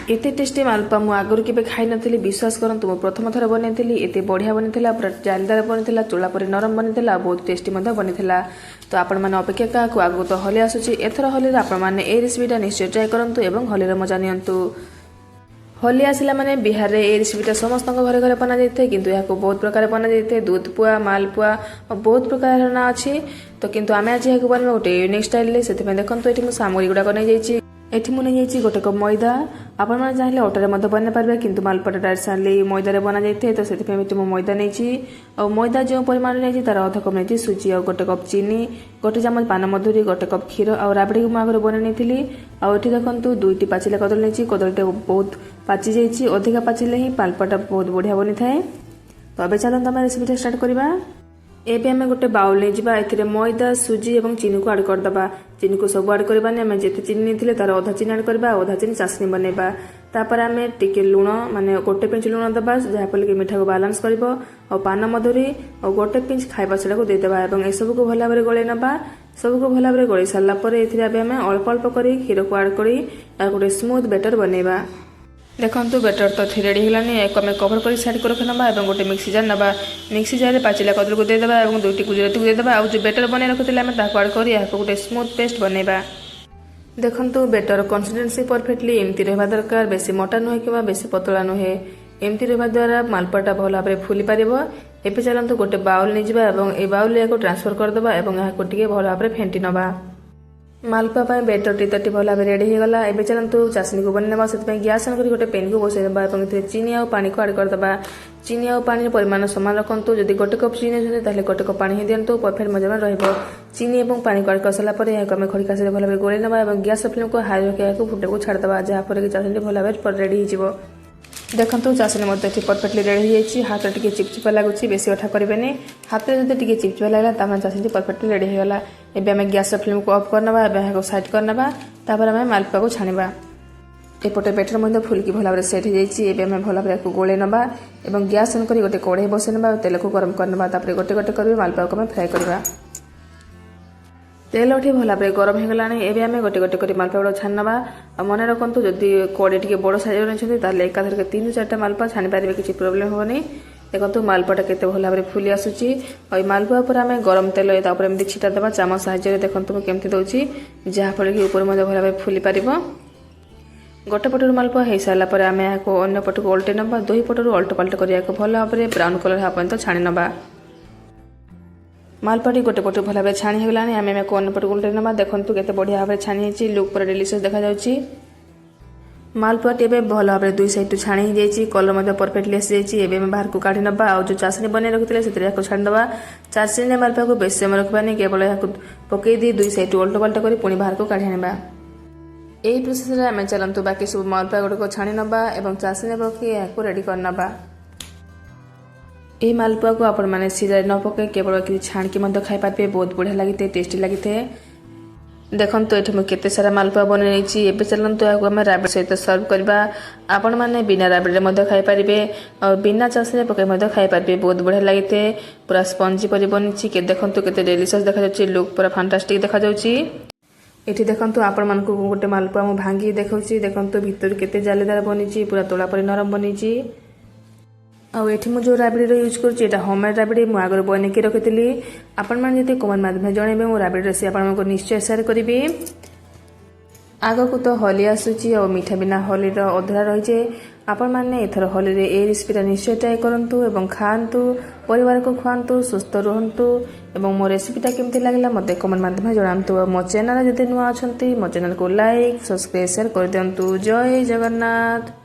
एते टेस्टी मालपुआ मु आगुरी केबे खाई नथिली। विश्वास करंतु मु प्रथम थर बनैथिली। एते बढ़िया बनिथिला, पूरा जालीदार बनिथिला, चूड़ा परि नरम बनिथिला, बहुत टेस्टी मध्य बनिथिला। तो आपण माने अपेक्षा काकु आगु तो होली आसुची। एथर होली रे आपण माने ए रेसिपीटा निश्चय ट्राई करंतु एवं होली रे मजा नियंतु। होली आसिला माने बिहार रे ए रेसिपीटा समस्त घरे घरे बना जाइथे, किंतु याको बहुत प्रकार बना जाइथे। दूध पुआ, मालपुआ और बहुत प्रकार ना अछि। तो किंतु आमे आज याको बनबा गोटे यूनिक स्टाइल रे। सेति देखंतु एठी मु सामग्री गुडा नै जाइछि। एठी मुझे जाइए गोटे कप मैदा। आपण मैंने चाहिए अटारे बना पारे, किंतु मालपुआटा डायरेक्ट सारे मैदारे बना जाए। तो से मैदा नहीं और मैदा जो परिमाण नहीं तार अध कप नहीं सुजी और गोटे कप चीनी, गोटे चामच पान मधुरी, गोटे कप क्षीर और राबड़ी को आगे बन नहीं। आठी देखो दुईटी पाचिला कदली नहीं, कदलीटा बहुत पाचि जाइए। अधिका पाचिले ही मालपुआटा बहुत बढ़िया बनी थाए। तो अबे चलते आम रेसिपीटा स्टार्ट करवा। एबे आमे गोटे बाउल ले जिबा। एथिरे मैदा, सुजी एवं चीनी को ऐड कर दबा। चीनी को सब ऐड करबानी। आमे जेते चीनी नेथिले तार आधा चीनी ऐड करबा, आधा चीनी चासनी बनेबा। तापर आमे टिके लूण माने गोटे पिंच लूण दबा, जहा फल के मीठा को बैलेंस करबो। और पान मधुरी और गोटे पिंच खाइबा सेडा को दे देबा एवं ए सब को भला भाबरे गळे नबा। सब को भला भाबरे गळे सारला परे एथिरे आमे अल्प अल्प करी क्षीर को ऐड करी आ गोटे स्मूथ बैटर बनेबा। देखंतु बैटर तो थी रेडी होलानी। एक आम कवर कर साइड कर रखना और गोटे मिक्सी जार नवा। मिक्सी जार पाचिला कदली को देदेबा और दुईटी गुजराती को देदेबा। और जो बैटर बने रखुले आम ताको ऐड करी गोटे स्मूथ पेस्ट बनेबा। देखंतु बैटर कंसिस्टेंसी परफेक्टली एमती रहबा दरकार। बेसी मोटा नुहे कि बेसी पतला नुहे। एमती रहबा द्वारा मालपुआटा भल भाव फुली पारिबो। एबे चलंतु गोटे बाउल नै जिबा और ए बाउल या को ट्रांसफर कर दबा और या को टिके भल भाव फेंटी नबा। मालपुआ पाए बैटर टी भल भाव रेडी हो गला। एबे चलंतु चासनी को बननेबा। सेति गैस ऑन करी गोटे पेन को बसै देबा और चीनी और पानी को ऐड कर दबा। चीनी और पानी परिमाण समान रखंतु। जदि गोटे कप चीनी अछि ताले गोटे कप पानी ही दियंतु, परफेक्ट मजा में रहइबो। चीनी और पानी को ऐड कर सला परे याको हमें खड़िका से भल भाव गोळे नबा और गैस फ्लेम को हाई रखि याको फुटे को छाड़ दबा, जहा पर कि चासनी भल भाव रेडी हो जिवो। देखंतु चासनी मते परफेक्टली रेडी हो जाइछि। हाथ टिके चिपचिपा लागुछि, बेसी अठा करिबेनी। हाथ रे जदि टिके चिपचिपा लागला तामा चासनी परफेक्टली रेडी हो गला। एबे हमें गैस फ्लेम को ऑफ करनबा। एबे हाको साइड करनबा। तापर हमें मालपुआ को छानिबा। एपटे बैटर मध्य फुलकी भल भाव सेट हो जाइछि। एबे हमें भल भाव गोळे नबा एवं गैस ऑन करी गोटे कढ़ाई बसै नबा। तेल को गरम करनबा। तापर गोटे गोटे करबे मालपुआ को हमें फ्राई करबा। तेल उठी भल भाव गरम हो गलानी। एबे हमें गोटे गोटे करी मालपुआ छानबा। और मन रखंतु जदि कड़े टिके बड़ साइज रहिछथि ताले एकाधर के 3-4टा मालपुआ छानी पारिबे, किछि प्रॉब्लम होबनी। देखंतु मालपुआटा केते भल भाव फुली आसुची। और मालपुआ पर हमें गरम तेल तापर एमती छिटा दबा चामच साहाय्य। देखंतु मु केमती दउची, जहा फल कि ऊपर मध्य भल भाव फुली पारिबो। गोटे पटरू मालपुआ हो सारा पर आम या अन्न पट को उल्टे नबा। दुई पटरू अल्ट पाल्ट कर भल भाव ब्राउन कलर हाँ पर्यंत छाणी नबा। मालपुआटी गोटे पटू भल भाव छाणी होगा। आम या अन्न पट को उल्टे नबा। देखंतु केते बढ़िया भाव छाणी। लुक पर डिलिशियस देखा जाउची। मालपुआटी एबे भल भाव दुई साइड छाणी हो जाइए। कलर मध्य परफेक्टली आसी जाइए। एबे बाहर को काढ़ी नबा। और जो चासनी बने रखुले से छाड़ी नबा। चासनी मालपुआ को बेसी समय रखबानी, केवल या पकई दी दुई साइड उल्ट पाल्ट कर पुणी बाहर को काढ़ी आनिबा। यही प्रोसेस रे आमे चलंतु बाकी सब मालपुआ गुड़ को छाणी नबा एवं चासनी पकई या रेडी कर नबा। यही मालपुआ को आपण माने सीधा न पकई केवल कि छाणकी मध्य खाई पारे, बहुत बढ़िया लगी, टेस्टी लगी थे। देखंतु एठी मु केते सारा मालपुआ बनै रहिछि। एबे चलंतु याको हम राबड़ी सहित सर्व करबा। आपण माने बिना राबड़ी रे मध्य खाई पारिबे और बिना चासनी पकई मध्य खाई पारिबे, बहुत बढ़िया लगी थे। पूरा स्पंजी परि बनिछि। के देखंतु केते डिलिशियस देखा जाउछि। लुक पूरा फैंटास्टिक देखा जाउछि। एठी देखंतु आपण मानकु गोटे मालपुआ मु भांगी देखौछि। देखंतु भीतर केते जालीदार बनिछि, पूरा तोला परि नरम बनिछि। और एठी मु जो राबड़ी रो यूज करछि एटा होममेड राबड़ी मु आगर बने के रखितली। आपण मान जति कमेंट माध्यम जणेबे मु राबड़ी रेसिपी आपण को निश्चय शेयर करिबे। आगो को तो होली आसुछि और मीठा बिना होली रो अधरा रहि जे। आपण माने एथर होली रे ए रेसिपीटा निश्चय ट्राई करंतु एवं खांतु, परिवार को खुआंतु, सुस्थ रहंतु। एवं मो रेसिपीटा केमती लागला मते कमेंट माध्यम जणांतु। और मो चैनल जति नुआ अछंती मो चैनल को लाइक, सब्सक्राइब, शेयर कर दियंतु। जय जगन्नाथ।